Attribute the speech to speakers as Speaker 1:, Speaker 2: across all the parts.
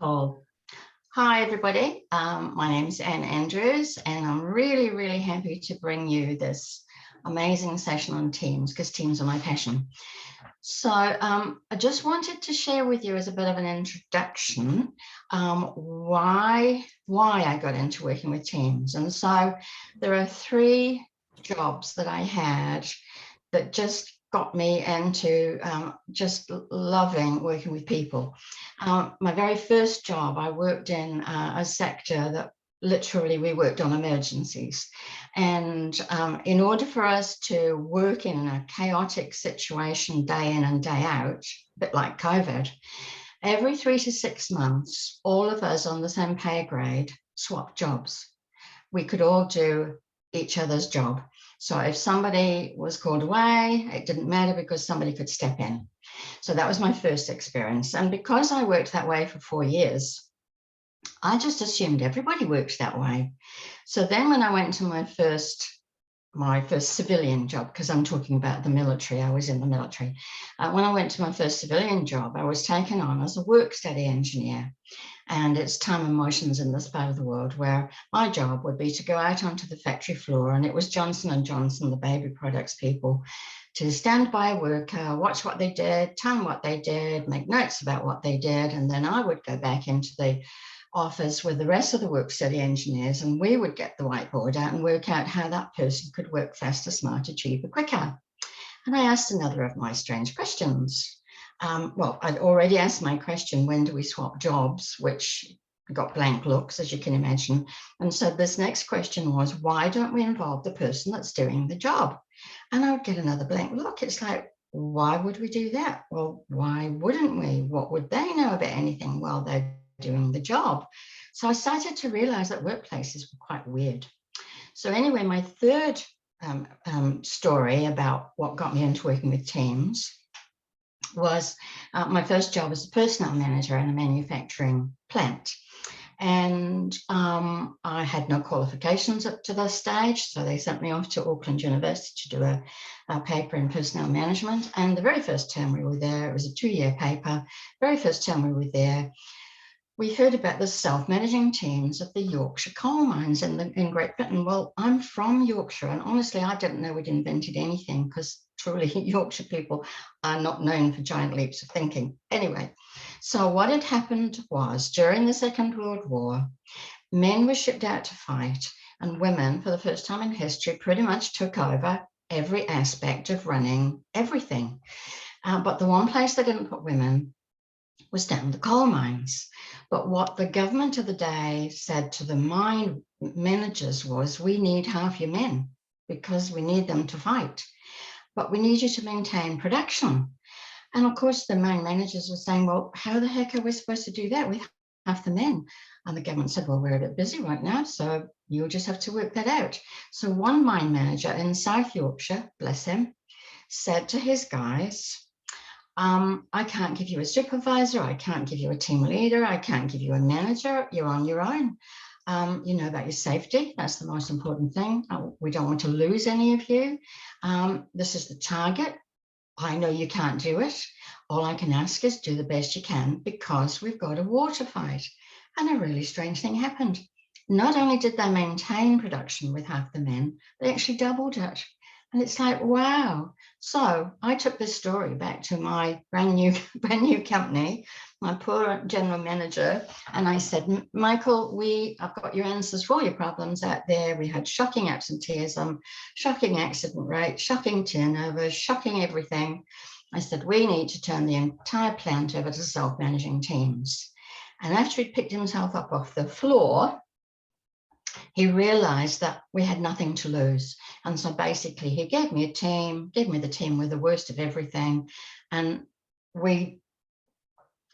Speaker 1: call. Hi, everybody. My name's Anne Andrews, and I'm really happy to bring you this amazing session on Teams, because Teams are my passion. So I just wanted to share with you as a bit of an introduction why I got into working with Teams. And so there are three jobs that I had that just got me into just loving working with people. My very first job, I worked in a sector that literally we worked on emergencies. And in order for us to work in a chaotic situation day in and day out, a bit like COVID, every 3 to 6 months, all of us on the same pay grade swapped jobs. We could all do each other's job. So if somebody was called away, it didn't matter because somebody could step in. So that was my first experience. And because I worked that way for 4 years, I just assumed everybody works that way. So then when I went to my first civilian job, because I'm talking about the military, I was in the military. When I went to my first civilian job, I was taken on as a work study engineer. And it's time and motions in this part of the world where my job would be to go out onto the factory floor, and it was Johnson & Johnson, the baby products people, to stand by a worker, watch what they did, tell them what they did, make notes about what they did, and then I would go back into the office with the rest of the work study engineers, and we would get the whiteboard out and work out how that person could work faster, smarter, cheaper, quicker. And I asked another of my strange questions. Well, I'd already asked my question, when do we swap jobs, which got blank looks, as you can imagine. And so this next question was, why don't we involve the person that's doing the job? And I would get another blank look. It's like, why would we do that? Well, why wouldn't we? What would they know about anything while they're doing the job? So I started to realize that workplaces were quite weird. So anyway, my third story about what got me into working with teams was my first job as a personnel manager in a manufacturing plant. And I had no qualifications up to this stage, so they sent me off to Auckland University to do a paper in personnel management. And the very first term we were there, it was a 2-year paper, very first term we were there, we heard about the self-managing teams of the Yorkshire coal mines in Great Britain. Well, I'm from Yorkshire, and honestly, I didn't know we'd invented anything, because truly Yorkshire people are not known for giant leaps of thinking. Anyway, so what had happened was, during the Second World War, men were shipped out to fight, and women, for the first time in history, pretty much took over every aspect of running everything. But the one place they didn't put women was down the coal mines. But what the government of the day said to the mine managers was, we need half your men because we need them to fight, but we need you to maintain production. And of course, the mine managers were saying, well, how the heck are we supposed to do that with half the men? And the government said, well, we're a bit busy right now, so you'll just have to work that out. So one mine manager in South Yorkshire, bless him, said to his guys, I can't give you a supervisor, I can't give you a team leader, I can't give you a manager, you're on your own. You know about your safety, that's the most important thing. We don't want to lose any of you. This is the target. I know you can't do it. All I can ask is do the best you can, because we've got a war to fight. And a really strange thing happened. Not only did they maintain production with half the men, they actually doubled it. And it's like, wow. So I took this story back to my brand new company, my poor general manager, and I said, Michael, I've got your answers for all your problems out there. We had shocking absenteeism, shocking accident rate, shocking turnover, shocking everything. I said, we need to turn the entire plant over to self-managing teams. And after he'd picked himself up off the floor, he realized that we had nothing to lose. And so basically he gave me the team with the worst of everything. And we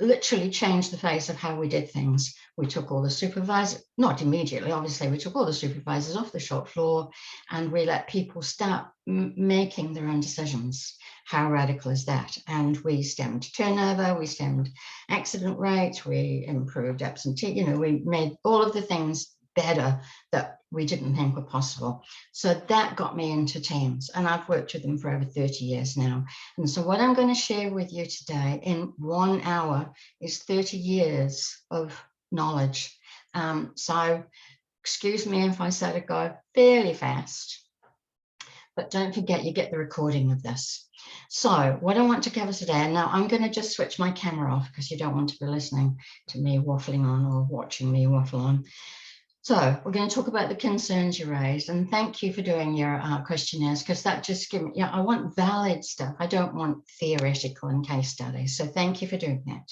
Speaker 1: literally changed the face of how we did things. We took all the supervisors, not immediately, obviously, we took all the supervisors off the shop floor, and we let people start making their own decisions. How radical is that? And we stemmed turnover, we stemmed accident rates, we improved absentee, we made all of the things better that we didn't think were possible. So that got me into teams, and I've worked with them for over 30 years now. And so what I'm going to share with you today in 1 hour is 30 years of knowledge. So excuse me if I said it go fairly fast, but don't forget you get the recording of this. So what I want to cover today, and now I'm going to just switch my camera off because you don't want to be listening to me waffling on or watching me waffle on. So we're going to talk about the concerns you raised, and thank you for doing your questionnaires, because that just gives me, yeah, I want valid stuff. I don't want theoretical and case studies. So thank you for doing that.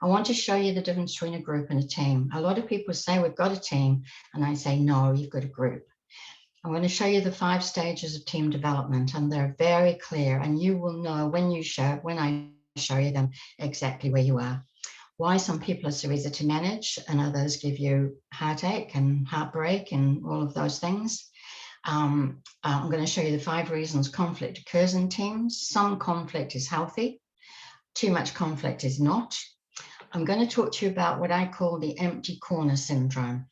Speaker 1: I want to show you the difference between a group and a team. A lot of people say we've got a team, and I say, no, you've got a group. I'm going to show you the 5 stages of team development, and they're very clear, and you will know when I show you them exactly where you are. Why some people are so easy to manage and others give you heartache and heartbreak and all of those things. I'm going to show you the 5 reasons conflict occurs in teams. Some conflict is healthy. Too much conflict is not. I'm going to talk to you about what I call the empty corner syndrome.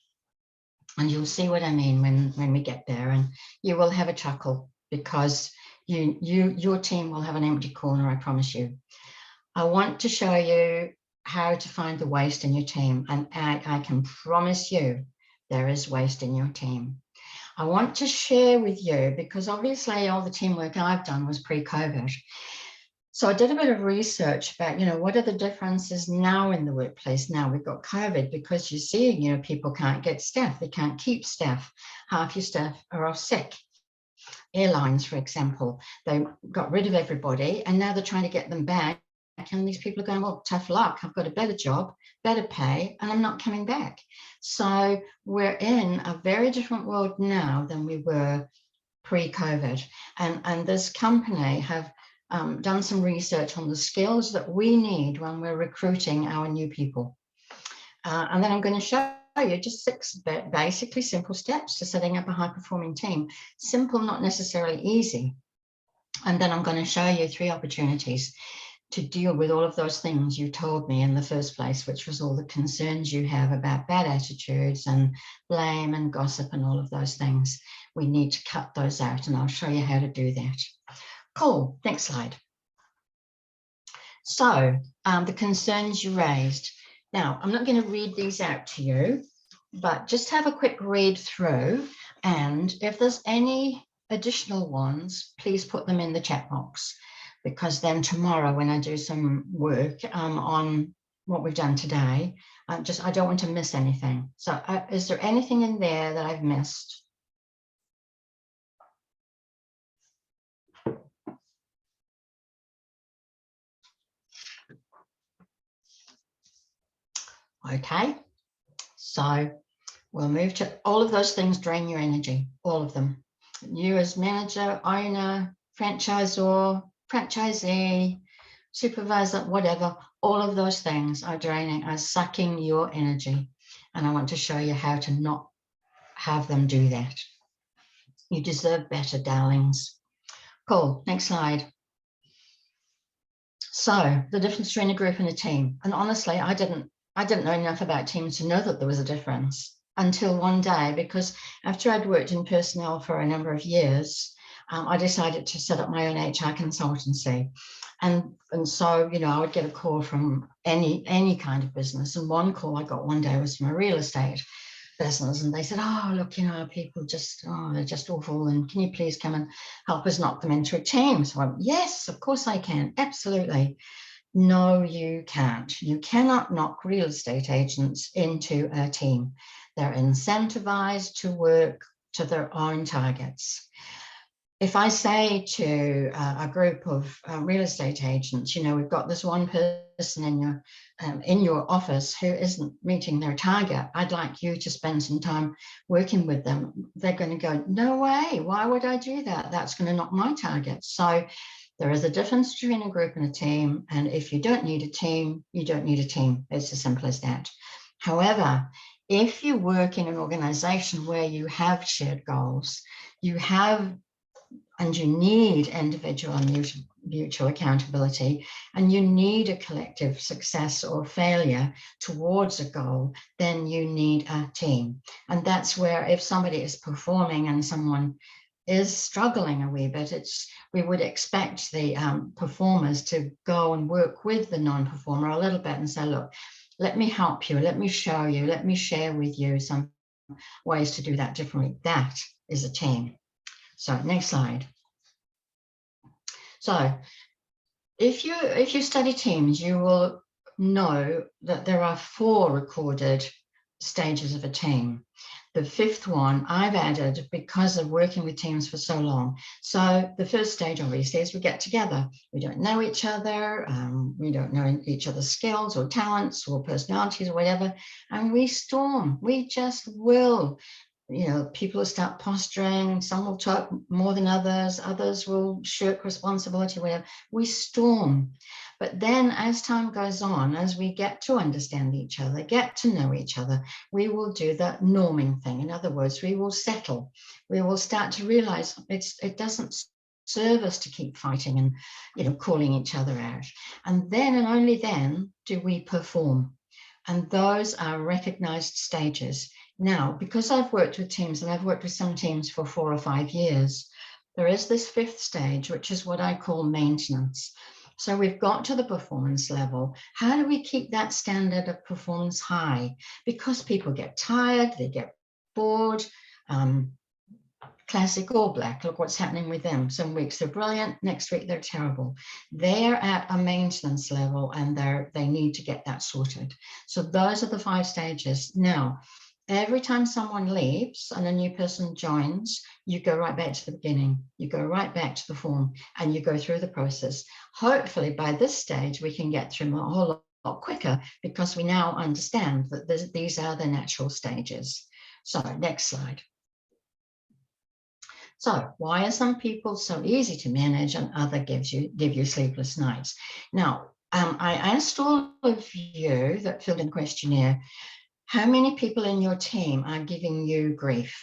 Speaker 1: And you'll see what I mean when we get there, and you will have a chuckle because your team will have an empty corner, I promise you. I want to show you how to find the waste in your team, and I can promise you there is waste in your team. I want to share with you, because obviously all the teamwork I've done was pre-COVID. So I did a bit of research about, what are the differences now in the workplace? Now we've got COVID, because you see, people can't get staff. They can't keep staff. Half your staff are off sick. Airlines, for example, they got rid of everybody, and now they're trying to get them back. And these people are going, well, tough luck. I've got a better job, better pay, and I'm not coming back. So we're in a very different world now than we were pre-COVID. And this company have done some research on the skills that we need when we're recruiting our new people. And then I'm going to show you just 6 basically simple steps to setting up a high-performing team. Simple, not necessarily easy. And then I'm going to show you 3 opportunities to deal with all of those things you told me in the first place, which was all the concerns you have about bad attitudes and blame and gossip and all of those things. We need to cut those out, and I'll show you how to do that. Cool. Next slide. So the concerns you raised. Now, I'm not going to read these out to you, but just have a quick read through. And if there's any additional ones, please put them in the chat box, because then tomorrow when I do some work on what we've done today, I don't want to miss anything. So is there anything in there that I've missed? Okay, so we'll move to all of those things drain your energy, all of them. You as manager, owner, franchisor, franchisee, supervisor, whatever, all of those things are sucking your energy. And I want to show you how to not have them do that. You deserve better, darlings. Cool, next slide. So the difference between a group and a team. And honestly, I didn't know enough about teams to know that there was a difference until one day, because after I'd worked in personnel for a number of years, I decided to set up my own HR consultancy. And so, I would get a call from any kind of business. And one call I got one day was from a real estate business. And they said, oh, look, people they're just awful. And can you please come and help us knock them into a team? So I went, yes, of course I can. Absolutely. No, you can't. You cannot knock real estate agents into a team. They're incentivized to work to their own targets. If I say to a group of real estate agents, we've got this one person in your office who isn't meeting their target, I'd like you to spend some time working with them. They're going to go, no way, why would I do that? That's going to knock my target. So there is a difference between a group and a team. And if you don't need a team, you don't need a team. It's as simple as that. However, if you work in an organization where you have shared goals, you have and you need individual and mutual accountability, and you need a collective success or failure towards a goal, then you need a team. And that's where if somebody is performing and someone is struggling a wee bit, we would expect the performers to go and work with the non-performer a little bit and say, look, let me help you, let me show you, let me share with you some ways to do that differently. That is a team. So next slide. So if you study teams, you will know that there are 4 recorded stages of a team. The 5th one I've added because of working with teams for so long. So the first stage obviously is we get together. We don't know each other. We don't know each other's skills or talents or personalities or whatever. And we storm. We just will. You know, people will start posturing, some will talk more than others, others will shirk responsibility, whatever. We storm. But then as time goes on, as we get to understand each other, get to know each other, we will do the norming thing. In other words, we will settle. We will start to realize it doesn't serve us to keep fighting and, you know, calling each other out. And then and only then do we perform. And those are recognized stages. Now, because I've worked with teams, and I've worked with some teams for 4 or 5 years, there is this 5th stage, which is what I call maintenance. So we've got to the performance level. How do we keep that standard of performance high? Because people get tired, they get bored. Classic All Black, look what's happening with them. Some weeks they're brilliant, next week they're terrible. They're at a maintenance level and they need to get that sorted. So those are the 5 stages. Now, every time someone leaves and a new person joins, you go right back to the beginning. You go right back to the form and you go through the process. Hopefully by this stage, we can get through a whole lot quicker because we now understand that these are the natural stages. So next slide. So why are some people so easy to manage and other give you sleepless nights? Now, I asked all of you that filled in the questionnaire, how many people in your team are giving you grief?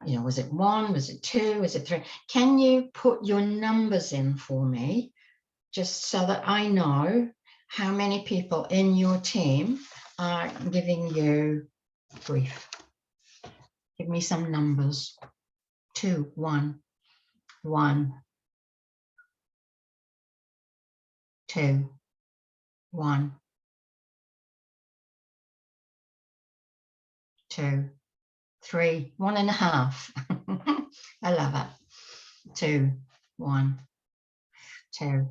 Speaker 1: You know, was it 1? Was it 2? Was it 3? Can you put your numbers in for me, just so that I know how many people in your team are giving you grief? Give me some numbers. 2, 1, 1, 2, 1, 2, 3, 1.5. I love it. 2, 1, 2,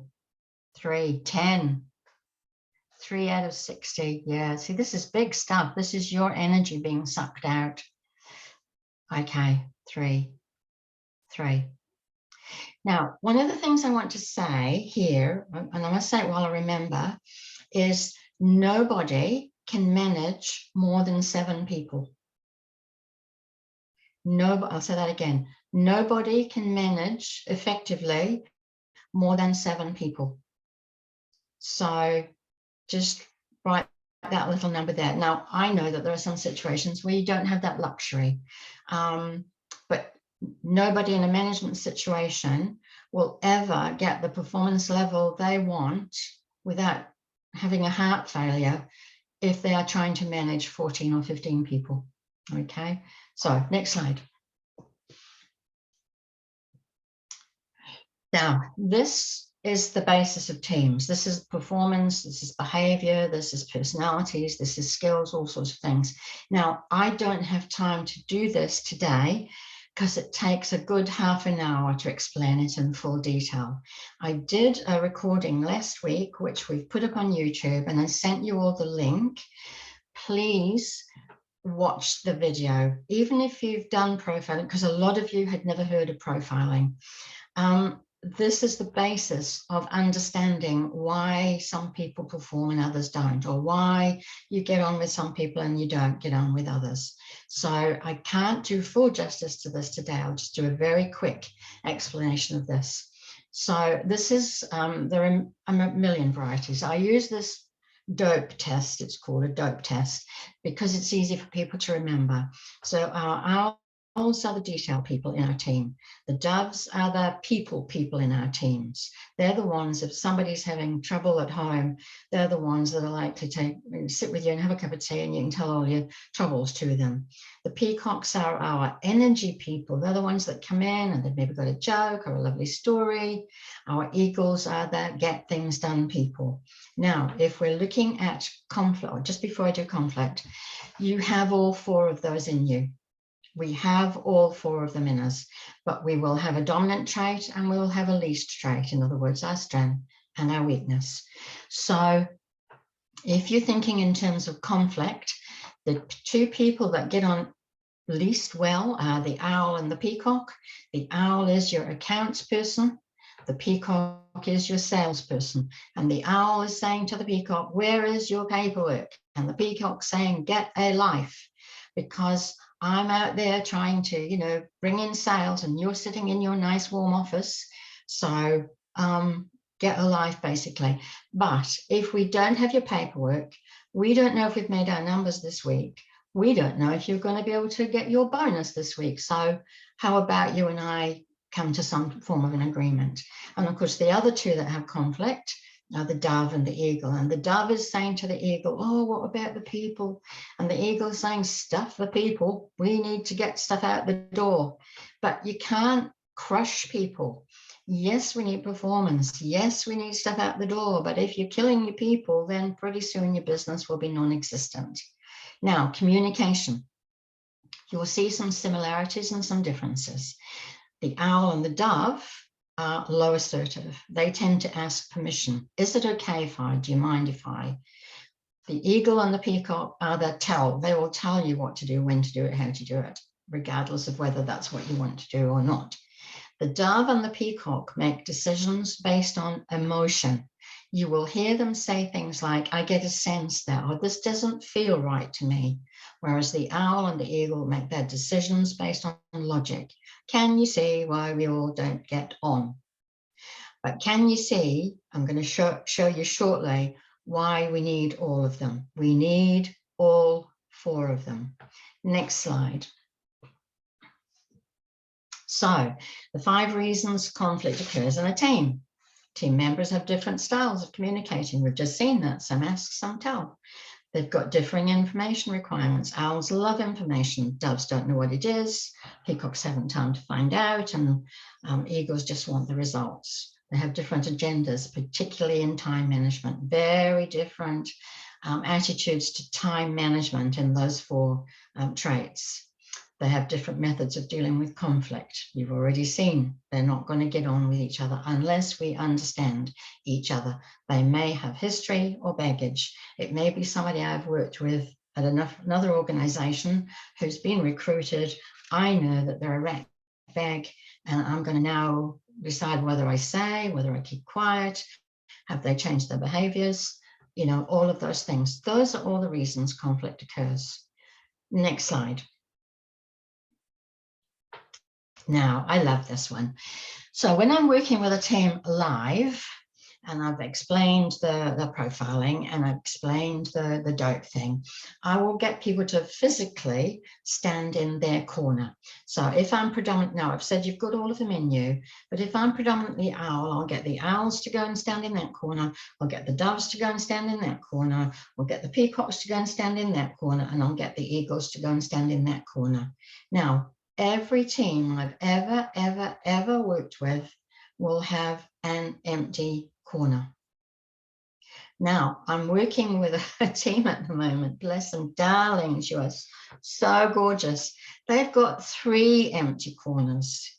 Speaker 1: 3, 10. 3 out of 60. Yeah, see, this is big stuff. This is your energy being sucked out. Okay, 3, 3. Now, one of the things I want to say here, and I'm going to say it while I remember, is nobody can manage more than 7 people. I'll say that again. Nobody can manage effectively more than 7 people. So just write that little number there. Now, I know that there are some situations where you don't have that luxury, but nobody in a management situation will ever get the performance level they want without having a heart failure if they are trying to manage 14 or 15 people. Okay, so next slide. Now, this is the basis of teams. This is performance, this is behavior, this is personalities, this is skills, all sorts of things. Now, I don't have time to do this today because it takes a good half an hour to explain it in full detail. I did a recording last week, which we've put up on YouTube, and I sent you all the link. Please watch the video, even if you've done profiling, because a lot of you had never heard of profiling. This is the basis of understanding why some people perform and others don't, or why you get on with some people and you don't get on with others. So I can't do full justice to this today. I'll just do a very quick explanation of this. So this is, there are a million varieties. I use this DOPE test, it's called a DOPE test, because it's easy for people to remember. So our owls are the detail people in our team. The doves are the people in our teams. They're the ones, if somebody's having trouble at home, they're the ones that are like to sit with you and have a cup of tea and you can tell all your troubles to them. The peacocks are our energy people. They're the ones that come in and they've maybe got a joke or a lovely story. Our eagles are the get things done people. Now, if we're looking at conflict, or just before I do conflict, you have all four of those in you. We have all four of them in us, but we will have a dominant trait and we will have a least trait. In other words, our strength and our weakness. So if you're thinking in terms of conflict, the two people that get on least well are the owl and the peacock. The owl is your accounts person. The peacock is your salesperson. And the owl is saying to the peacock, where is your paperwork? And the peacock saying, get a life, because I'm out there trying to, bring in sales and you're sitting in your nice warm office. So get a life, basically. But if we don't have your paperwork, we don't know if we've made our numbers this week. We don't know if you're going to be able to get your bonus this week. So how about you and I come to some form of an agreement? And of course, the other two that have conflict are the dove and the eagle. And the dove is saying to the eagle, oh, what about the people? And the eagle is saying, stuff the people. We need to get stuff out the door. But you can't crush people. Yes, we need performance. Yes, we need stuff out the door. But if you're killing your people, then pretty soon your business will be non-existent. Now, communication. You will see some similarities and some differences. The owl and the dove are low assertive. They tend to ask permission. Is it okay if I? Do you mind if I? The eagle and the peacock are the tell. They will tell you what to do, when to do it, how to do it, regardless of whether that's what you want to do or not. The dove and the peacock make decisions based on emotion. You will hear them say things like, I get a sense that, or this doesn't feel right to me. Whereas the owl and the eagle make their decisions based on logic. Can you see why we all don't get on? But can you see, I'm going to show you shortly why we need all of them. We need all four of them. Next slide. So the 5 reasons conflict occurs in a team. Team members have different styles of communicating. We've just seen that. Some ask, some tell. They've got differing information requirements. Owls love information. Doves don't know what it is. Peacocks haven't time to find out. And eagles just want the results. They have different agendas, particularly in time management. Very different attitudes to time management in those 4 traits. They have different methods of dealing with conflict. You've already seen they're not going to get on with each other unless we understand each other. They may have history or baggage. It may be somebody I've worked with at another organization who's been recruited. I know that they're a rat bag, and I'm going to now decide whether I say, whether I keep quiet, have they changed their behaviors, all of those things. Those are all the reasons conflict occurs. Next slide. Now, I love this one. So when I'm working with a team live, and I've explained the profiling and I've explained the dope thing, I will get people to physically stand in their corner. So if I'm predominant, now I've said you've got all of them in you, but if I'm predominantly owl, I'll get the owls to go and stand in that corner. I'll get the doves to go and stand in that corner. We'll get the peacocks to go and stand in that corner, and I'll get the eagles to go and stand in that corner. Now, every team I've ever worked with will have an empty corner. Now, I'm working with a team at the moment, bless them, darlings, you are so gorgeous. They've got 3 empty corners.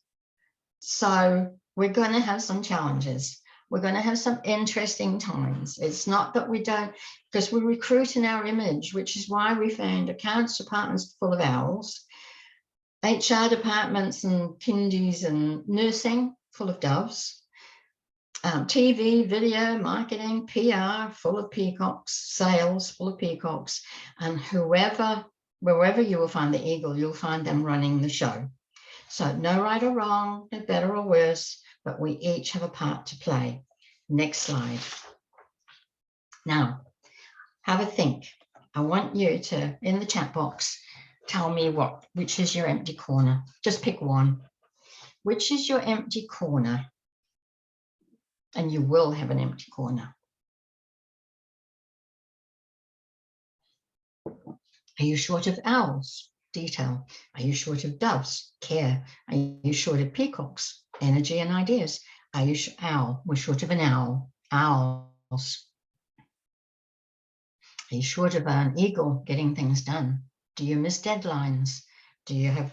Speaker 1: So we're going to have some challenges. We're going to have some interesting times. It's not that we don't, because we recruit in our image, which is why we found accounts departments full of owls, HR departments and kindies and nursing full of doves, TV, video, marketing, PR full of peacocks, sales full of peacocks, and wherever you will find the eagle, you'll find them running the show. So no right or wrong, no better or worse, but we each have a part to play. Next slide. Now, have a think. I want you to, in the chat box, tell me which is your empty corner. Just pick one. Which is your empty corner? And you will have an empty corner. Are you short of owls? Detail. Are you short of doves? Care. Are you short of peacocks? Energy and ideas. Are you owl? We're short of an owl. Owls. Are you short of an eagle getting things done? Do you miss deadlines? Do you have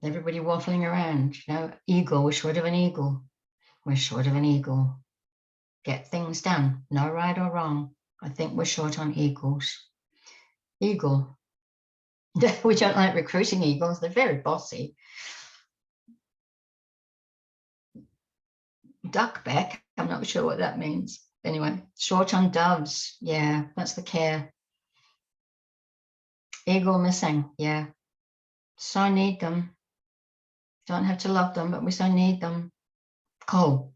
Speaker 1: everybody waffling around? You know, eagle. We're short of an eagle. We're short of an eagle. Get things done. No right or wrong. I think we're short on eagles. Eagle. We don't like recruiting eagles. They're very bossy. Duckback. I'm not sure what that means. Anyway, short on doves. Yeah, that's the care. Eagle missing. Yeah. So need them. Don't have to love them, but we so need them. Cool.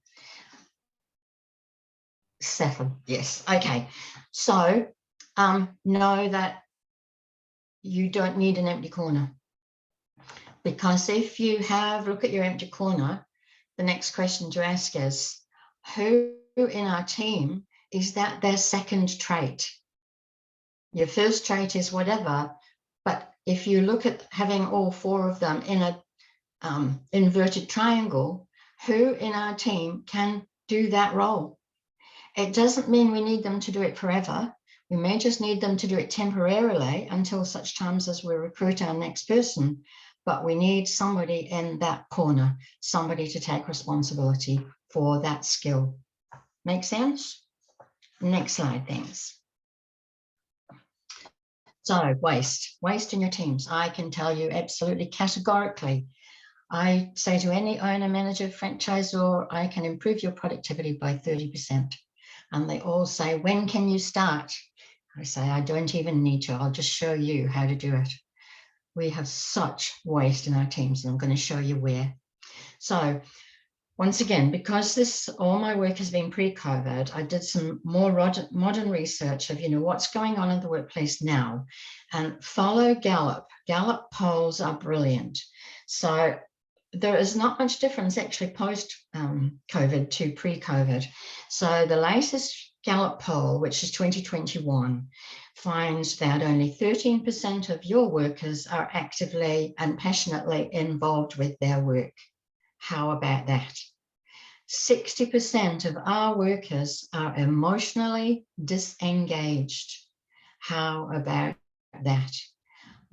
Speaker 1: Settle. Yes. Okay. So know that you don't need an empty corner. Because if you have, look at your empty corner, the next question to ask is, who in our team is that their second trait? Your first trait is whatever, but if you look at having all four of them in a inverted triangle, who in our team can do that role? It doesn't mean we need them to do it forever. We may just need them to do it temporarily until such times as we recruit our next person. But we need somebody in that corner, somebody to take responsibility for that skill. Make sense? Next slide, thanks. So waste in your teams. I can tell you absolutely categorically. I say to any owner, manager, franchisor, I can improve your productivity by 30%. And they all say, when can you start? I say, I don't even need to. I'll just show you how to do it. We have such waste in our teams, and I'm going to show you where. So once again, because all my work has been pre-COVID, I did some more modern research of, what's going on in the workplace now, and follow Gallup. Gallup polls are brilliant. So there is not much difference actually post-COVID to pre-COVID. So the latest Gallup poll, which is 2021, finds that only 13% of your workers are actively and passionately involved with their work. How about that? 60% of our workers are emotionally disengaged. How about that?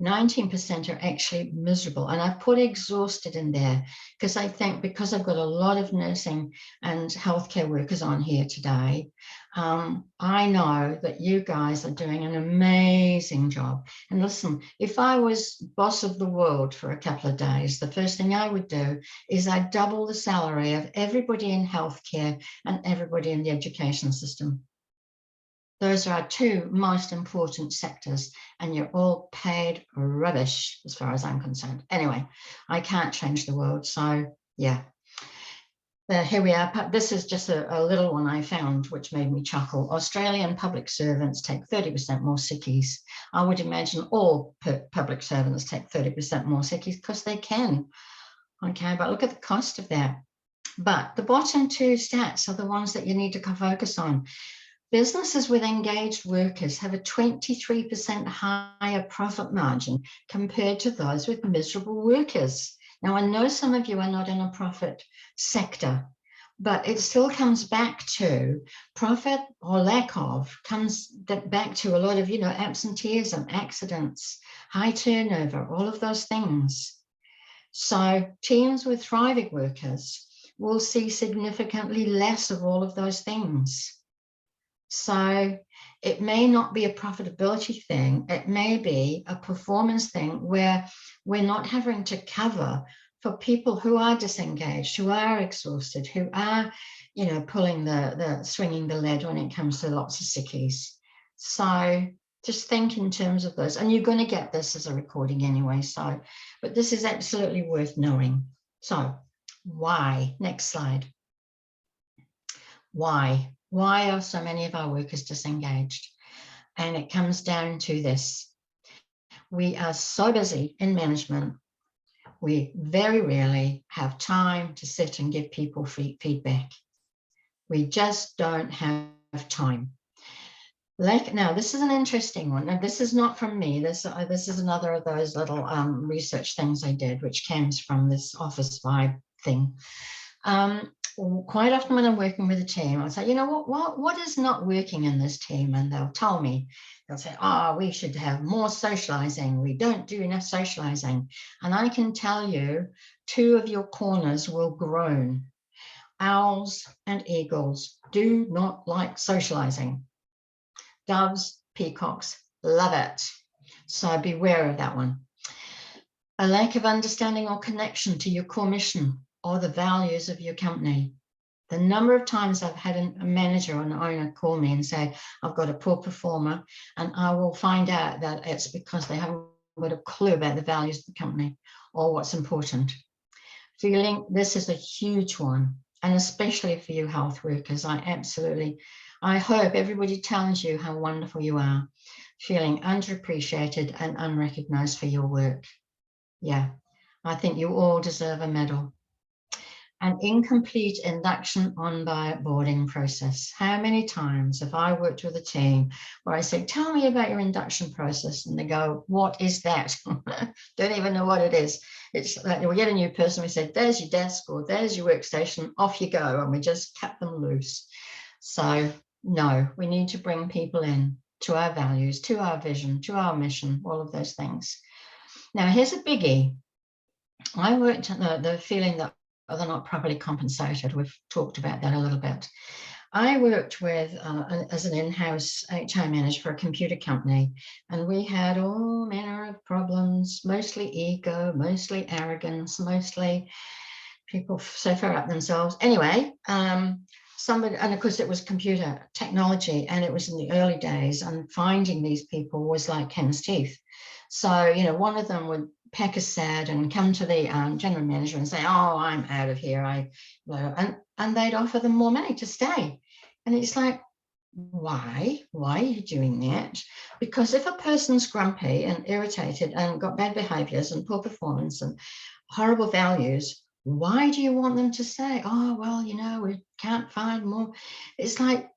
Speaker 1: 19% are actually miserable. And I've put exhausted in there because I think, because I've got a lot of nursing and healthcare workers on here today, I know that you guys are doing an amazing job. And listen, if I was boss of the world for a couple of days, the first thing I would do is I'd double the salary of everybody in healthcare and everybody in the education system. Those are our two most important sectors, and you're all paid rubbish as far as I'm concerned. Anyway, I can't change the world, so yeah. Here we are. This is just a little one I found, which made me chuckle. Australian public servants take 30% more sickies. I would imagine all public servants take 30% more sickies because they can. Okay, but look at the cost of that. But the bottom two stats are the ones that you need to focus on. Businesses with engaged workers have a 23% higher profit margin compared to those with miserable workers. Now, I know some of you are not in a profit sector, but it still comes back to profit or lack of, comes back to a lot of, absenteeism, accidents, high turnover, all of those things. So teams with thriving workers will see significantly less of all of those things. So it may not be a profitability thing. It may be a performance thing where we're not having to cover for people who are disengaged, who are exhausted, who are, pulling swinging the lead when it comes to lots of sickies. So just think in terms of those. And you're going to get this as a recording anyway. So, but this is absolutely worth knowing. So why? Next slide. Why? Why are so many of our workers disengaged? And it comes down to this. We are so busy in management, we very rarely have time to sit and give people feedback. We just don't have time. Now, this is an interesting one. Now, this is not from me. This is another of those little research things I did, which comes from this office vibe thing. Quite often when I'm working with a team, I'll say, you know, what is not working in this team? And they'll tell me, they'll say, oh, we should have more socializing. We don't do enough socializing. And I can tell you, two of your corners will groan. Owls and eagles do not like socializing. Doves, peacocks, love it. So beware of that one. A lack of understanding or connection to your core mission or the values of your company. The number of times I've had a manager or an owner call me and say, I've got a poor performer, and I will find out that it's because they haven't got a clue about the values of the company or what's important. Feeling this is a huge one, and especially for you health workers, I hope everybody tells you how wonderful you are, feeling underappreciated and unrecognized for your work. Yeah, I think you all deserve a medal. An incomplete induction onboarding process. How many times have I worked with a team where I say, tell me about your induction process? And they go, what is that? Don't even know what it is. It's like we get a new person, we say, there's your desk or there's your workstation, off you go. And we just cut them loose. So no, we need to bring people in to our values, to our vision, to our mission, all of those things. Now, here's a biggie. I worked at the feeling that they're not properly compensated. We've talked about that a little bit. I worked with as an in-house HR manager for a computer company, and we had all manner of problems, mostly ego, mostly arrogance, mostly people so far up themselves. Anyway, somebody, and of course it was computer technology, and it was in the early days, and finding these people was like hen's teeth. So, you know, one of them would pack a sad and come to the general manager and say, oh, I'm out of here. And they'd offer them more money to stay. And it's like, why are you doing that? Because if a person's grumpy and irritated and got bad behaviors and poor performance and horrible values, why do you want them to say, oh, well, you know, we can't find more? It's like,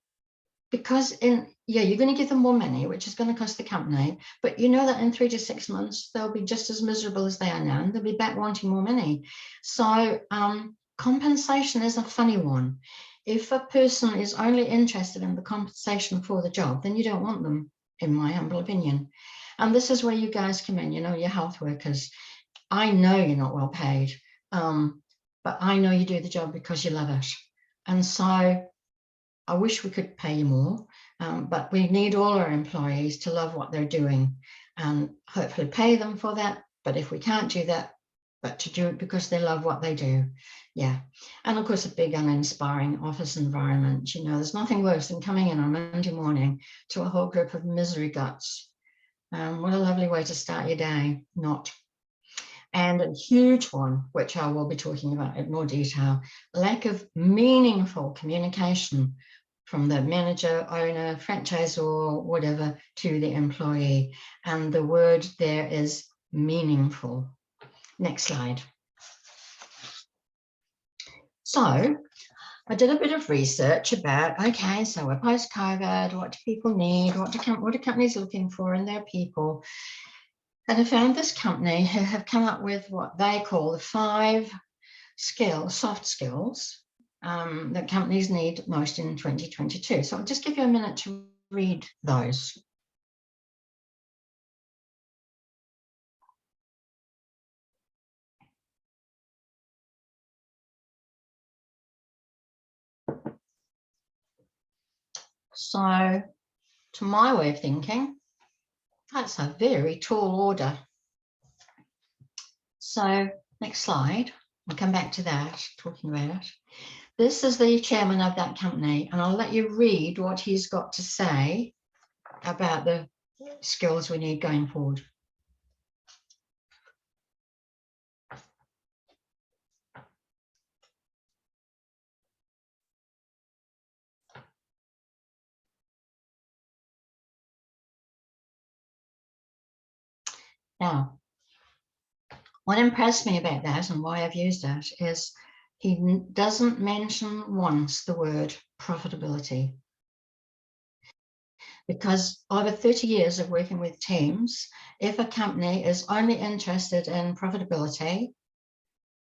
Speaker 1: because you're going to give them more money, which is going to cost the company, but you know that in 3 to 6 months, they'll be just as miserable as they are now, and they'll be back wanting more money. So compensation is a funny one. If a person is only interested in the compensation for the job, then you don't want them, in my humble opinion. And this is where you guys come in, you know, your health workers. I know you're not well paid, but I know you do the job because you love it. And so I wish we could pay you more, but we need all our employees to love what they're doing and hopefully pay them for that. But if we can't do that, but to do it because they love what they do. Yeah. And of course, a big uninspiring office environment. You know, there's nothing worse than coming in on Monday morning to a whole group of misery guts. What a lovely way to start your day. Not. And a huge one, which I will be talking about in more detail, lack of meaningful communication from the manager, owner, franchisor, whatever, to the employee. And the word there is meaningful. Next slide. So I did a bit of research about, okay, so we're post-COVID, what do people need? What are companies looking for in their people? And I found this company who have come up with what they call the 5 soft skills that companies need most in 2022. So I'll just give you a minute to read those. So to my way of thinking, that's a very tall order. So next slide, we'll come back to that, talking about it. This is the chairman of that company, and I'll let you read what he's got to say about the skills we need going forward. Now, what impressed me about that and why I've used it is he doesn't mention once the word profitability. Because over 30 years of working with teams, if a company is only interested in profitability,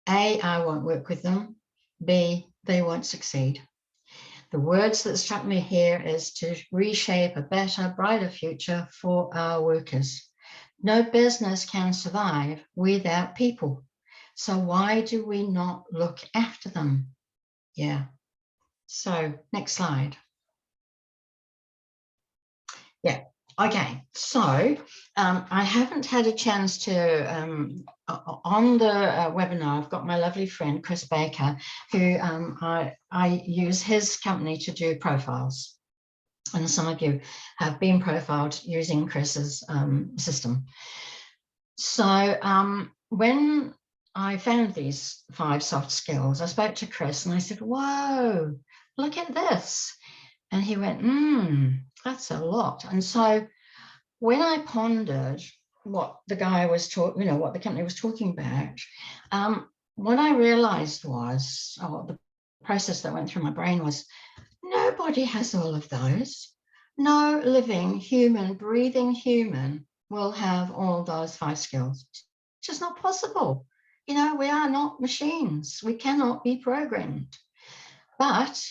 Speaker 1: A, I won't work with them, B, they won't succeed. The words that struck me here is to reshape a better, brighter future for our workers. No business can survive without people. So why do we not look after them? Yeah. So next slide. Yeah. Okay. So I haven't had a chance to, on the webinar, I've got my lovely friend, Chris Baker, who I use his company to do profiles. And some of you have been profiled using Chris's system. So when I found these 5 soft skills, I spoke to Chris and I said, whoa, look at this. And he went, that's a lot. And so when I pondered what the guy was talking, what the company was talking about, what I realized was, the process that went through my brain was, nobody has all of those. No living human, breathing human will have all those 5 skills. It's just not possible. We are not machines. We cannot be programmed. But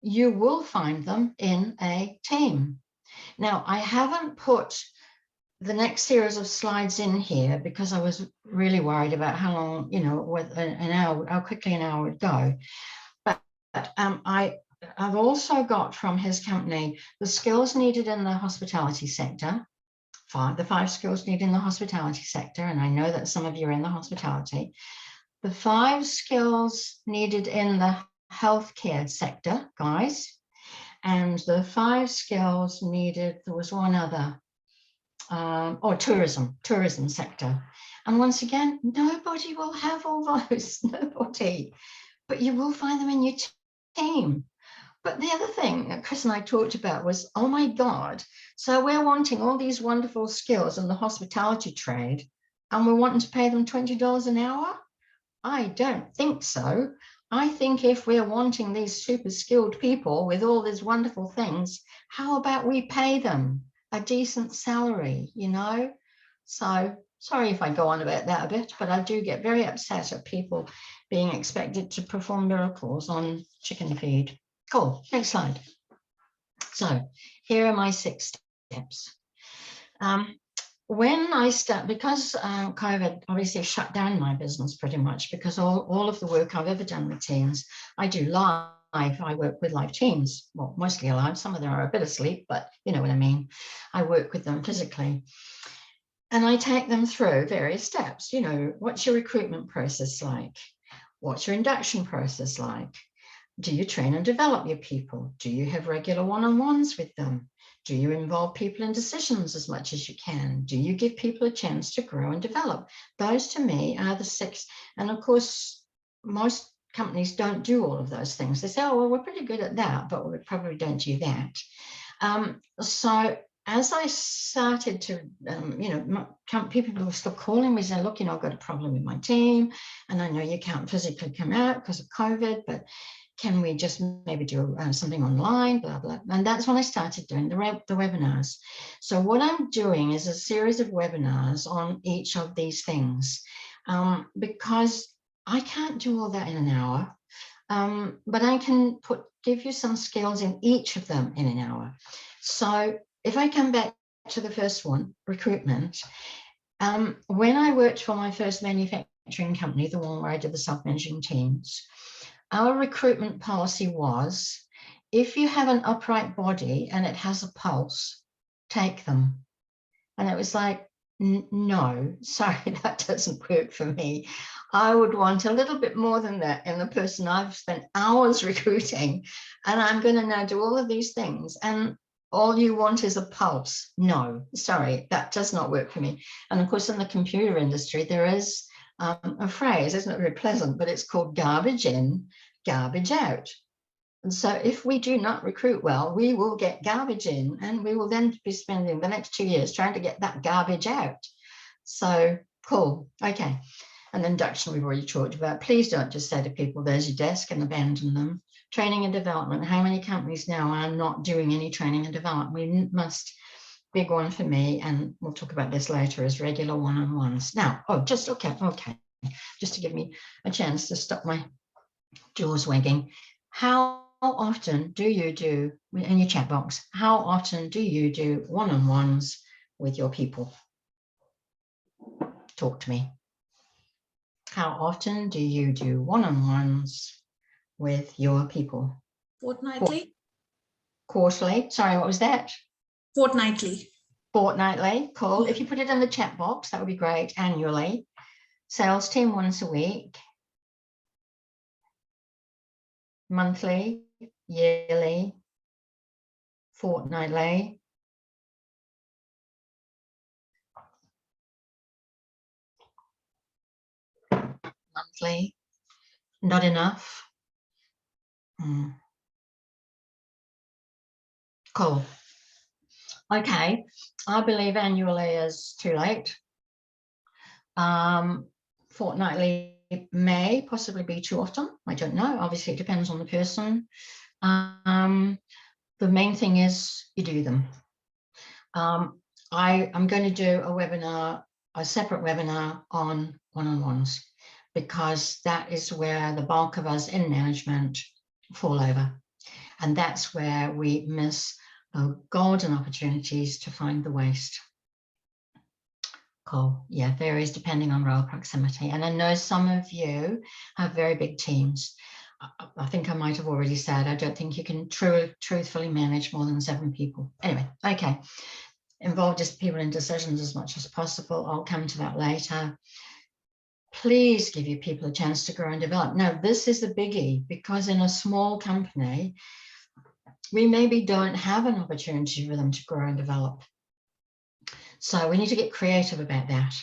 Speaker 1: you will find them in a team. Now, I haven't put the next series of slides in here because I was really worried about how long, with an hour, how quickly an hour would go. But I've also got from his company the skills needed in the hospitality sector, the 5 skills needed in the hospitality sector, and I know that some of you are in the hospitality. The 5 skills needed in the healthcare sector, guys, and the 5 skills needed, there was one other, tourism sector. And once again, nobody will have all those, nobody, but you will find them in your team. But the other thing that Chris and I talked about was, oh my God, so we're wanting all these wonderful skills in the hospitality trade and we're wanting to pay them $20 an hour? I don't think so. I think if we're wanting these super skilled people with all these wonderful things, how about we pay them a decent salary, So sorry if I go on about that a bit, but I do get very upset at people being expected to perform miracles on chicken feed. Cool, next slide. So here are my 6 steps. When I start, because COVID obviously shut down my business pretty much, because all of the work I've ever done with teams, I do live. I work with live teams, well, mostly live. Some of them are a bit asleep, but you know what I mean. I work with them physically. And I take them through various steps. What's your recruitment process like? What's your induction process like? Do you train and develop your people? Do you have regular one-on-ones with them? Do you involve people in decisions as much as you can? Do you give people a chance to grow and develop? Those to me are the 6. And of course, most companies don't do all of those things. They say, oh, well, we're pretty good at that, but we probably don't do that. So as I started to, people were still calling me saying, look, I've got a problem with my team, and I know you can't physically come out because of COVID, but can we just maybe do something online, blah, blah. And that's when I started doing the webinars. So what I'm doing is a series of webinars on each of these things, because I can't do all that in an hour, but I can give you some skills in each of them in an hour. So if I come back to the first one, recruitment, when I worked for my first manufacturing company, the one where I did the self-managing teams, our recruitment policy was, if you have an upright body and it has a pulse, take them. And it was like, no, sorry, that doesn't work for me. I would want a little bit more than that in the person I've spent hours recruiting, and I'm going to now do all of these things. And all you want is a pulse. No, sorry, that does not work for me. And of course, in the computer industry, there is a phrase, it's not very pleasant, but it's called garbage in, garbage out. And so if we do not recruit well, we will get garbage in, and we will then be spending the next 2 years trying to get that garbage out. So cool. Okay. And induction we've already talked about. Please don't just say to people, there's your desk, and abandon them. Training and development. How many companies now are not doing any training and development? We must, big one for me, and we'll talk about this later, is regular one-on-ones. Now, just just to give me a chance to stop my jaws wagging. How often do you do, in your chat box, how often do you do one-on-ones with your people? Talk to me. How often do you do one-on-ones with your people?
Speaker 2: Fortnightly.
Speaker 1: Quarterly. Sorry, what was that?
Speaker 2: Fortnightly.
Speaker 1: Fortnightly. Cool. If you put it in the chat box, that would be great. Annually. Sales team once a week. Monthly, yearly, fortnightly. Monthly. Not enough. Cool. Okay, I believe annually is too late. Fortnightly may possibly be too often. I don't know. Obviously, it depends on the person. The main thing is you do them. I'm going to do a webinar, a separate webinar on one-on-ones, because that is where the bulk of us in management fall over. And that's where we miss golden opportunities to find the waste. Cool. Yeah, varies depending on role proximity. And I know some of you have very big teams. I think I might have already said, I don't think you can truthfully manage more than 7 people. Anyway, okay. Involve just people in decisions as much as possible. I'll come to that later. Please give your people a chance to grow and develop. Now, this is the biggie, because in a small company, we maybe don't have an opportunity for them to grow and develop. So we need to get creative about that.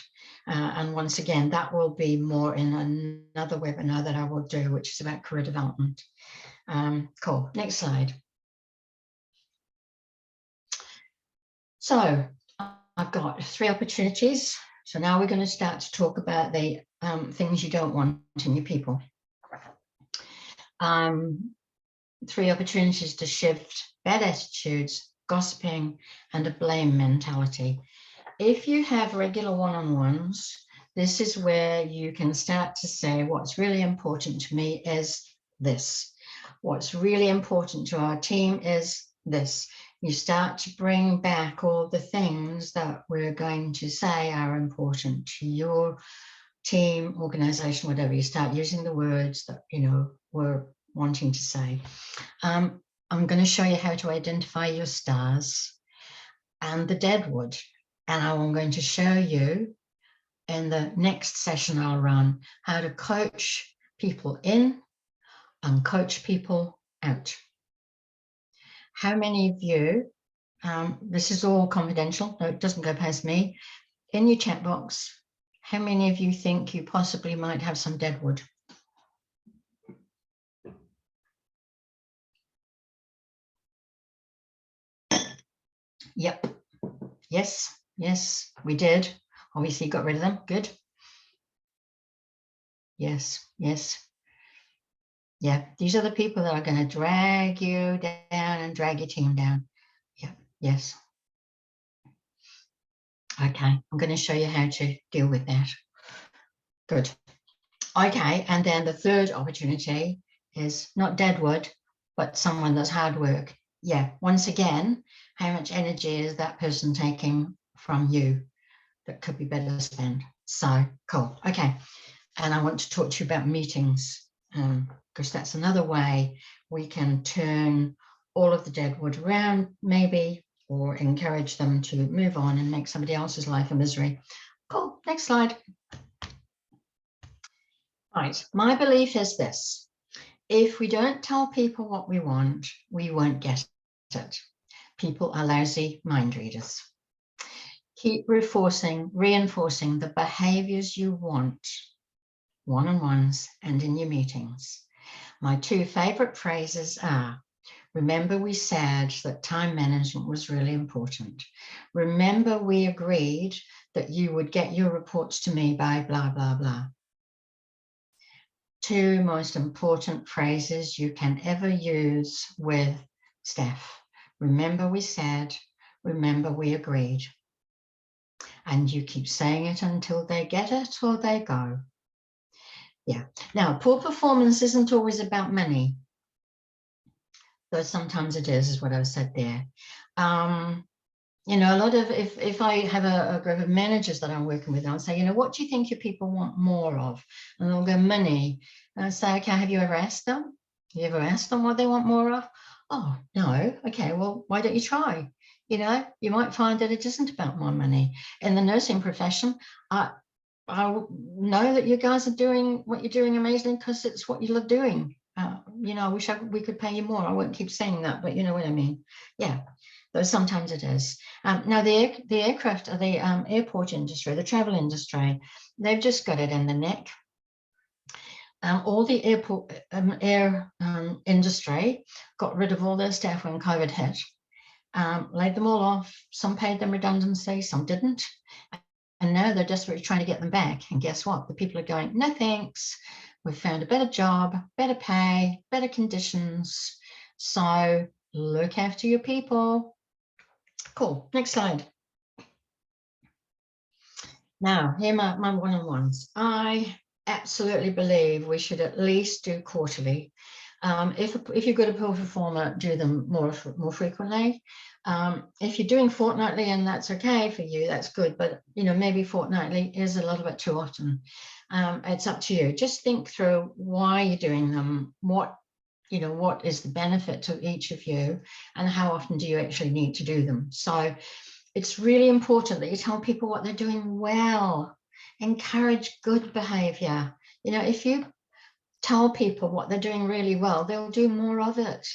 Speaker 1: And once again, that will be more in another webinar that I will do, which is about career development. Cool. Next slide. So I've got 3 opportunities. So now we're going to start to talk about the things you don't want in your people. 3 opportunities to shift bad attitudes, gossiping, and a blame mentality. If you have regular one-on-ones, this is where you can start to say, what's really important to me is this. What's really important to our team is this. You start to bring back all the things that we're going to say are important to your team, organization, whatever. You start using the words that, we're wanting to say. I'm going to show you how to identify your stars and the deadwood. And I'm going to show you in the next session I'll run how to coach people in and coach people out. How many of you, this is all confidential, no, it doesn't go past me, in your chat box, how many of you think you possibly might have some deadwood? Yep. Yes, we did. Obviously, got rid of them. Good. Yes. Yeah, these are the people that are going to drag you down and drag your team down. Yeah, yes. Okay, I'm going to show you how to deal with that. Good. Okay, and then the third opportunity is not deadwood, but someone that's hard work. Yeah, once again, how much energy is that person taking from you that could be better spent? So, cool. Okay, and I want to talk to you about meetings, because that's another way we can turn all of the deadwood around, maybe, or encourage them to move on and make somebody else's life a misery. Cool. Next slide. Right. My belief is this. If we don't tell people what we want, we won't get it. People are lousy mind readers. Keep reinforcing the behaviors you want, one-on-ones and in your meetings. My 2 favorite phrases are, remember we said that time management was really important. Remember we agreed that you would get your reports to me by blah, blah, blah. 2 most important phrases you can ever use with staff. Remember we said, remember we agreed. And you keep saying it until they get it or they go. Yeah. Now, poor performance isn't always about money, though sometimes it is what I've said there. You know, a lot of, if I have a group of managers that I'm working with, I'll say, you know, what do you think your people want more of? And they'll go, money. And I say, okay, have you ever asked them? You ever asked them what they want more of? Oh, no. Okay, well, why don't you try? You know, you might find that it isn't about more money. In the nursing profession, I know that you guys are doing what you're doing amazingly because it's what you love doing. You know, I wish we could pay you more. I won't keep saying that, but you know what I mean. Yeah, though sometimes it is. Now, the aircraft, the airport industry, the travel industry, they've just got it in the neck. All the airport industry got rid of all their staff when COVID hit, laid them all off. Some paid them redundancy, some didn't. And now they're desperately trying to get them back. And guess what? The people are going, no, thanks. We've found a better job, better pay, better conditions. So look after your people. Cool. Next slide. Now, here are my one-on-ones. I absolutely believe we should at least do quarterly. If you're good at poor performer, do them more frequently. If you're doing fortnightly and that's okay for you, that's good. But you know, maybe fortnightly is a little bit too often. It's up to you. Just think through why you're doing them. What is the benefit to each of you, and how often do you actually need to do them? So it's really important that you tell people what they're doing well. Encourage good behavior. You know, if you tell people what they're doing really well, they'll do more of it.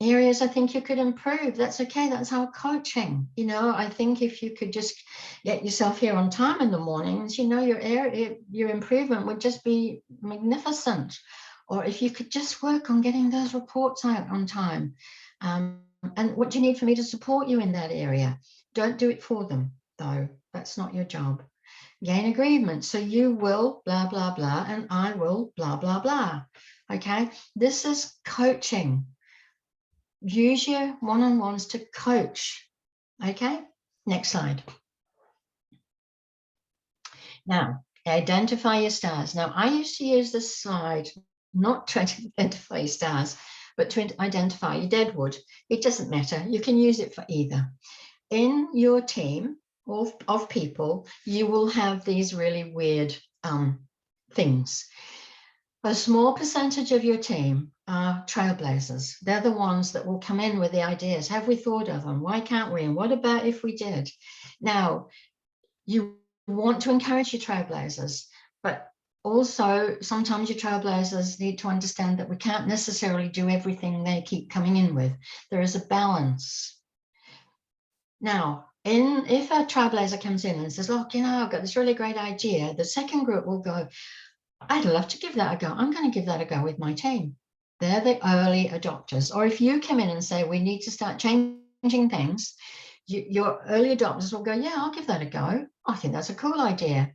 Speaker 1: Areas I think you could improve, that's okay. That's our coaching. You know, I think if you could just get yourself here on time in the mornings, you know, your improvement would just be magnificent. Or if you could just work on getting those reports out on time. And what do you need for me to support you in that area? Don't do it for them, though. That's not your job. Gain agreement. So you will blah, blah, blah, and I will blah, blah, blah. Okay. This is coaching. Use your one-on-ones to coach. Okay. Next slide. Now, identify your stars. Now, I used to use this slide not to identify your stars, but to identify your deadwood. It doesn't matter. You can use it for either. In your team of people, you will have these really weird things. A small percentage of your team are trailblazers. They're the ones that will come in with the ideas. Have we thought of them? Why can't we? And what about if we did? Now, you want to encourage your trailblazers, but also sometimes your trailblazers need to understand that we can't necessarily do everything they keep coming in with. There is a balance. Now, if a trailblazer comes in and says, look, you know, I've got this really great idea, the second group will go, I'd love to give that a go. I'm going to give that a go with my team. They're the early adopters. Or if you come in and say, we need to start changing things, your early adopters will go, yeah, I'll give that a go. I think that's a cool idea.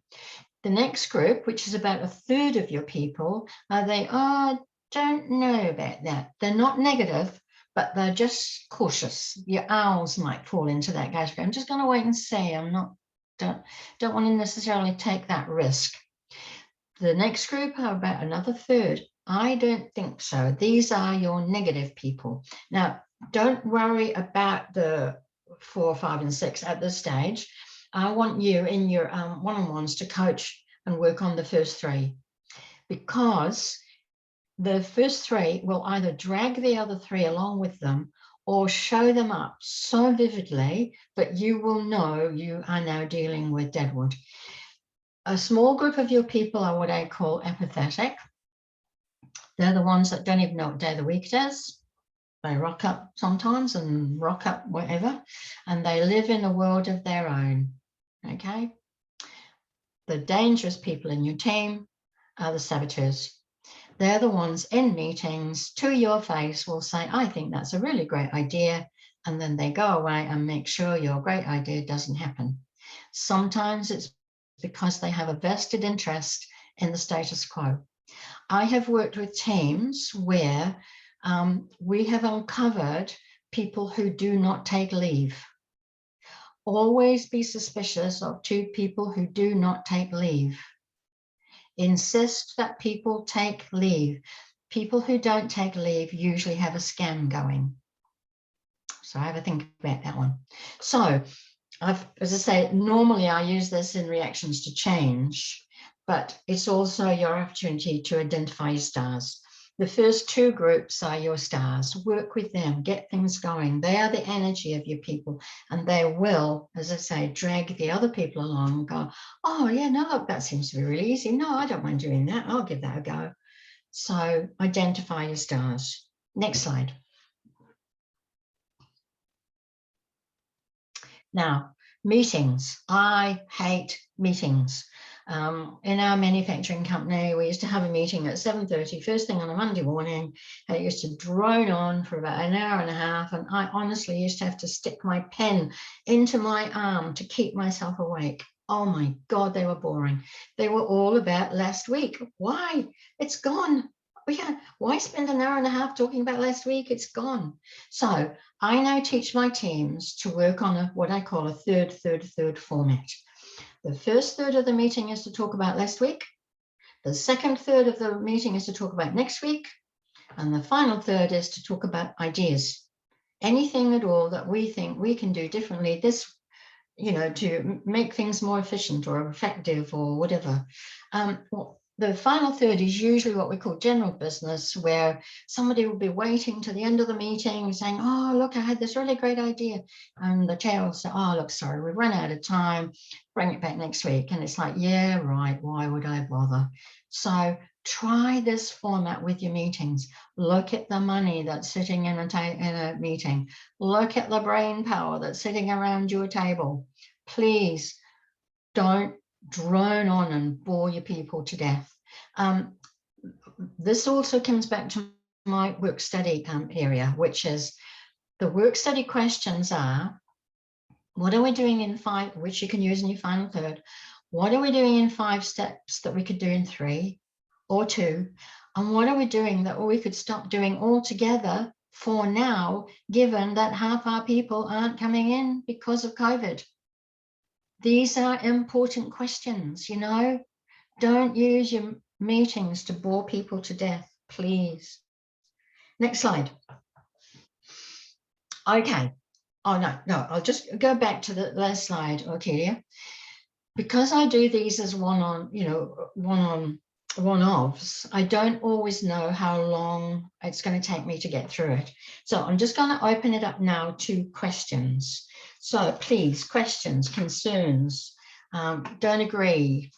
Speaker 1: The next group, which is about a third of your people, I don't know about that. They're not negative, but they're just cautious. Your owls might fall into that category. I'm just going to wait and see. Don't want to necessarily take that risk. The next group are about another third. I don't think so. These are your negative people. Now, don't worry about the 4, 5, and 6 at this stage. I want you in your one-on-ones to coach and work on the first 3, because the first 3 will either drag the other 3 along with them or show them up so vividly that you will know you are now dealing with deadwood. A small group of your people are what I call apathetic. They're the ones that don't even know what day of the week it is. They rock up sometimes and rock up wherever, and they live in a world of their own. Okay. The dangerous people in your team are the saboteurs. They're the ones in meetings to your face will say, I think that's a really great idea. And then they go away and make sure your great idea doesn't happen. Sometimes it's because they have a vested interest in the status quo. I have worked with teams where we have uncovered people who do not take leave. Always be suspicious of 2 people who do not take leave. Insist that people take leave. People who don't take leave usually have a scam going. So have a think about that one. So as I say, normally I use this in reactions to change, but it's also your opportunity to identify your stars. The first 2 groups are your stars. Work with them, get things going. They are the energy of your people, and they will, as I say, drag the other people along and go, oh yeah, no, that seems to be really easy. No, I don't mind doing that. I'll give that a go. So identify your stars. Next slide. Now, meetings. I hate meetings. In our manufacturing company, we used to have a meeting at 7:30, first thing on a Monday morning, and it used to drone on for about an hour and a half, and I honestly used to have to stick my pen into my arm to keep myself awake. Oh my God, they were boring. They were all about last week. Why? It's gone. Yeah, why spend an hour and a half talking about last week? It's gone. So I now teach my teams to work on what I call a third format. The first third of the meeting is to talk about last week. The second third of the meeting is to talk about next week. And the final third is to talk about ideas. Anything at all that we think we can do differently to make things more efficient or effective or whatever. The final third is usually what we call general business, where somebody will be waiting to the end of the meeting saying, oh, look, I had this really great idea. And the chair will say, oh, look, sorry, we've run out of time. Bring it back next week. And it's like, yeah, right. Why would I bother? So try this format with your meetings. Look at the money that's sitting in a meeting. Look at the brain power that's sitting around your table. Please don't drone on and bore your people to death. This also comes back to my work study area, which is the work study questions are, what are we doing in 5, which you can use in your final third? What are we doing in 5 steps that we could do in 3 or 2? And what are we doing that we could stop doing altogether for now, given that half our people aren't coming in because of COVID? These are important questions, Don't use your meetings to bore people to death, please. Next slide. Okay. Oh, no, I'll just go back to the last slide, Orchidia. Because I do these as one-offs, I don't always know how long it's going to take me to get through it. So I'm just going to open it up now to questions. So please, questions, concerns, don't agree,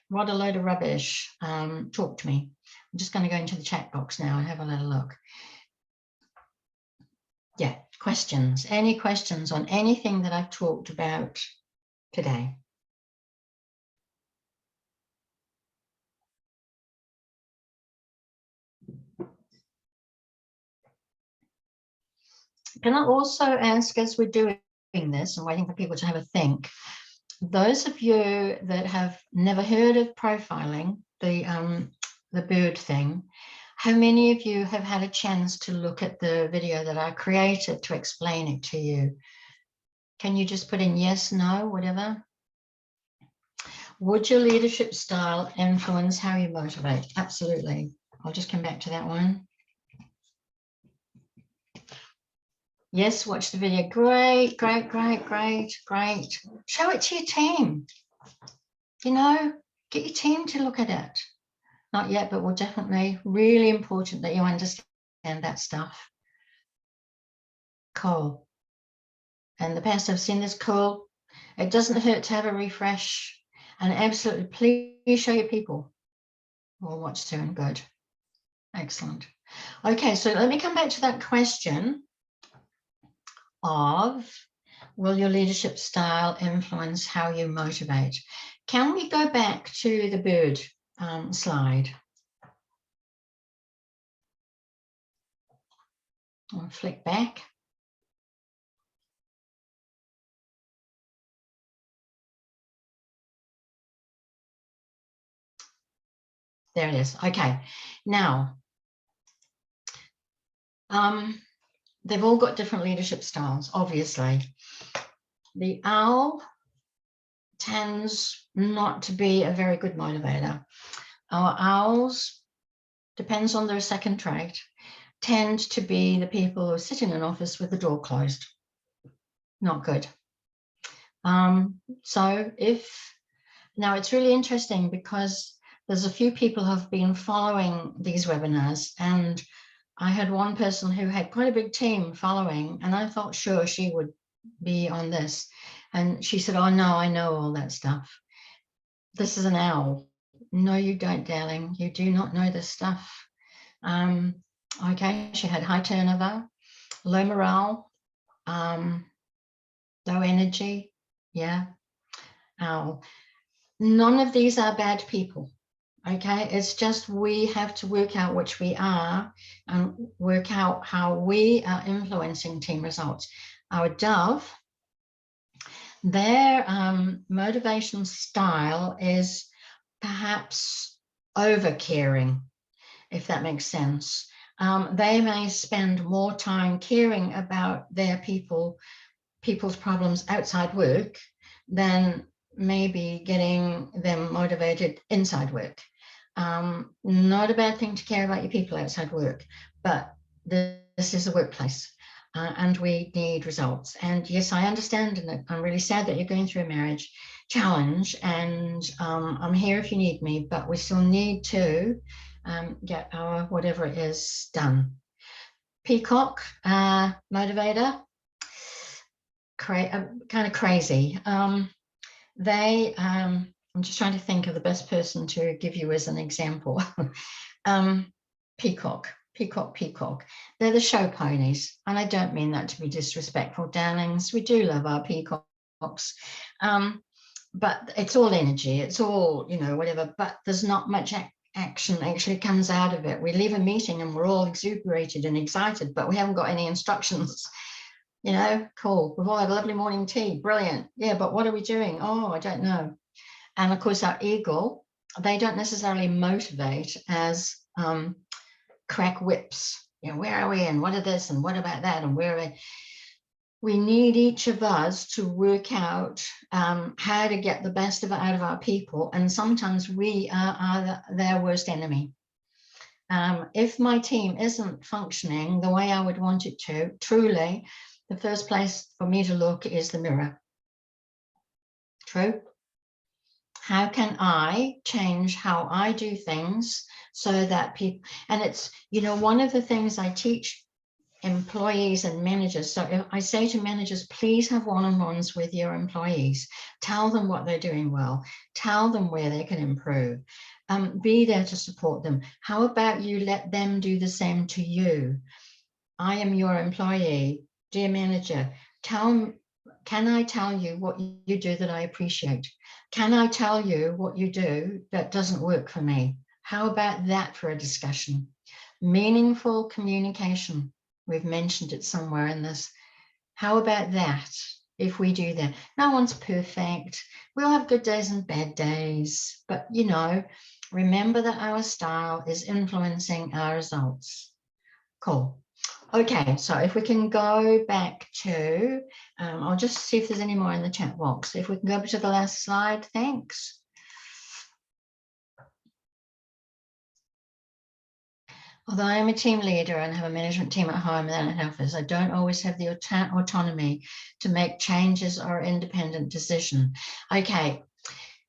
Speaker 1: what a load of rubbish, talk to me. I'm just going to go into the chat box now and have a little look. Yeah, questions, any questions on anything that I've talked about today? Can I also ask, as we're doing this and waiting for people to have a think, those of you that have never heard of profiling, the bird thing, how many of you have had a chance to look at the video that I created to explain it to you? Can you just put in yes, no, whatever? Would your leadership style influence how you motivate? Absolutely. I'll just come back to that one. Yes, watch the video. Great, great, great, great, great. Show it to your team. Get your team to look at it. Not yet, but we'll definitely, really important that you understand that stuff. Cool. And the past I've seen this, cool. It doesn't hurt to have a refresh. And absolutely, please show your people. We'll watch soon. Good. Excellent. Okay, so let me come back to that question of, will your leadership style influence how you motivate? Can we go back to the bird slide? I'll flick back. There it is. Okay. Now, they've all got different leadership styles, obviously. The owl tends not to be a very good motivator. Our owls, depends on their second trait, tend to be the people who sit in an office with the door closed. Not good. So now it's really interesting because there's a few people who have been following these webinars, and I had one person who had quite a big team following, and I thought, sure, she would be on this. And she said, oh no, I know all that stuff. This is an owl. No, you don't, darling. You do not know this stuff. Okay, she had high turnover, low morale, low energy. Yeah, owl. None of these are bad people. Okay, it's just we have to work out which we are and work out how we are influencing team results. Our dove, their motivation style is perhaps over caring, if that makes sense. They may spend more time caring about their people's problems outside work than maybe getting them motivated inside work. Not a bad thing to care about your people outside work, but this is a workplace. And we need results. And yes, I understand, and I'm really sad that you're going through a marriage challenge, and I'm here if you need me, but we still need to get our whatever it is done. Peacock, motivator, kind of crazy. I'm just trying to think of the best person to give you as an example. Peacock. They're the show ponies, and I don't mean that to be disrespectful, darlings. We do love our peacocks, but it's all energy. It's all, whatever. But there's not much action actually comes out of it. We leave a meeting and we're all exuberated and excited, but we haven't got any instructions. Cool. We've all had a lovely morning tea. Brilliant. Yeah, but what are we doing? Oh, I don't know. And of course, our eagle, they don't necessarily motivate as crack whips. Where are we and what are this and what about that and where are we? We need each of us to work out how to get the best out of our people. And sometimes we are their worst enemy. If my team isn't functioning the way I would want it to, truly, the first place for me to look is the mirror. True. How can I change how I do things so that people, and it's, one of the things I teach employees and managers. So if I say to managers, please have one-on-ones with your employees. Tell them what they're doing well. Tell them where they can improve. Be there to support them. How about you let them do the same to you? I am your employee, dear manager. Can I tell you what you do that I appreciate? Can I tell you what you do that doesn't work for me? How about that for a discussion? Meaningful communication. We've mentioned it somewhere in this. How about that if we do that? No one's perfect. We'll have good days and bad days, but remember that our style is influencing our results. Cool. Okay, so if we can go back to, I'll just see if there's any more in the chat box. If we can go to the last slide, thanks. Although I'm a team leader and have a management team at home and at office, I don't always have the autonomy to make changes or independent decision. Okay,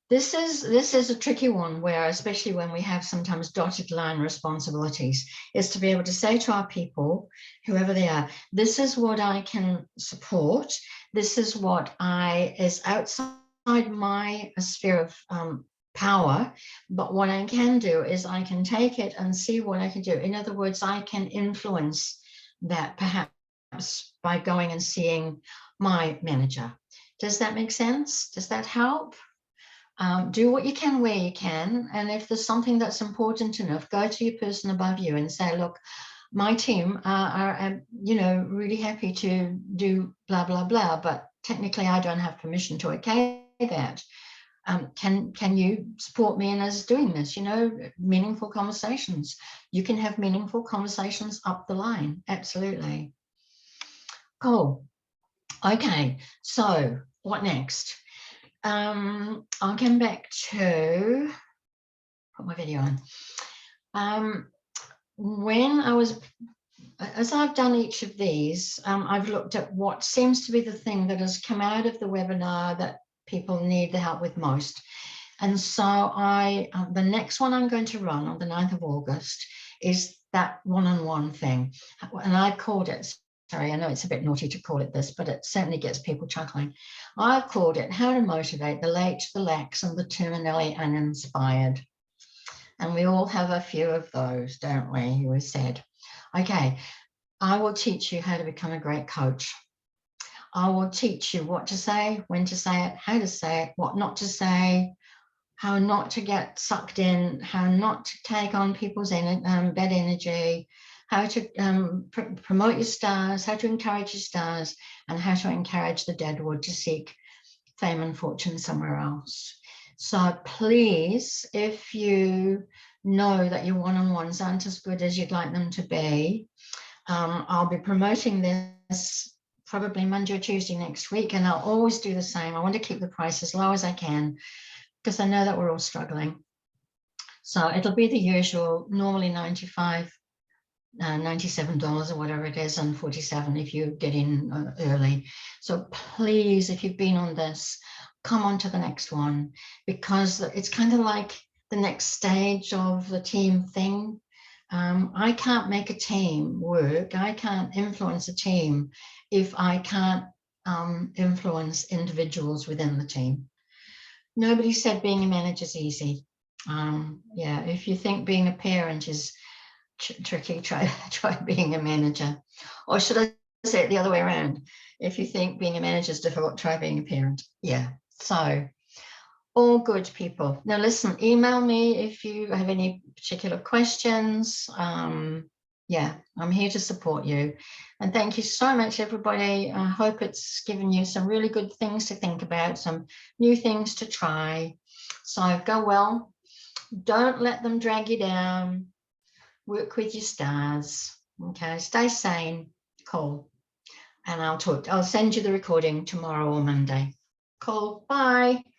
Speaker 1: this is a tricky one where, especially when we have sometimes dotted line responsibilities, is to be able to say to our people, whoever they are, this is what I can support. This is what is outside my sphere of power, but what I can do is I can take it and see what I can do. In other words, I can influence that perhaps by going and seeing my manager. Does that make sense? Does that help? Do what you can where you can, and if there's something that's important enough, go to your person above you and say, look, my team are really happy to do blah blah blah, but technically I don't have permission to okay that. can you support me in us doing this? You know, meaningful conversations. You can have meaningful conversations up the line. Absolutely. Cool. Okay, so what next? I'll come back to put my video on. When I was, as I've done each of these, I've looked at what seems to be the thing that has come out of the webinar that people need the help with most. And so the next one I'm going to run on the 9th of August is that one-on-one thing. And I called it, sorry, I know it's a bit naughty to call it this, but it certainly gets people chuckling. I've called it How to Motivate the Late, the Lax, and the Terminally Uninspired. And we all have a few of those, don't we? You were said. Okay, I will teach you how to become a great coach. I will teach you what to say, when to say it, how to say it, what not to say, how not to get sucked in, how not to take on people's bad energy, how to promote your stars, how to encourage your stars, and how to encourage the deadwood to seek fame and fortune somewhere else. So please, if you know that your one-on-ones aren't as good as you'd like them to be, I'll be promoting this probably Monday or Tuesday next week, and I'll always do the same. I want to keep the price as low as I can because I know that we're all struggling. So it'll be the usual, normally $95, $97 or whatever it is, and $47 if you get in early. So please, if you've been on this, come on to the next one, because it's kind of like the next stage of the team thing. I can't make a team work. I can't influence a team if I can't influence individuals within the team. Nobody said being a manager is easy. Yeah, if you think being a parent is tricky, try being a manager. Or should I say it the other way around? If you think being a manager is difficult, try being a parent. Yeah, so all good, people. Now listen, email me if you have any particular questions. Yeah, I'm here to support you. And thank you so much, everybody. I hope it's given you some really good things to think about, some new things to try. So go well. Don't let them drag you down. Work with your stars. Okay, stay sane. Cool. And I'll send you the recording tomorrow or Monday. Cool. Bye.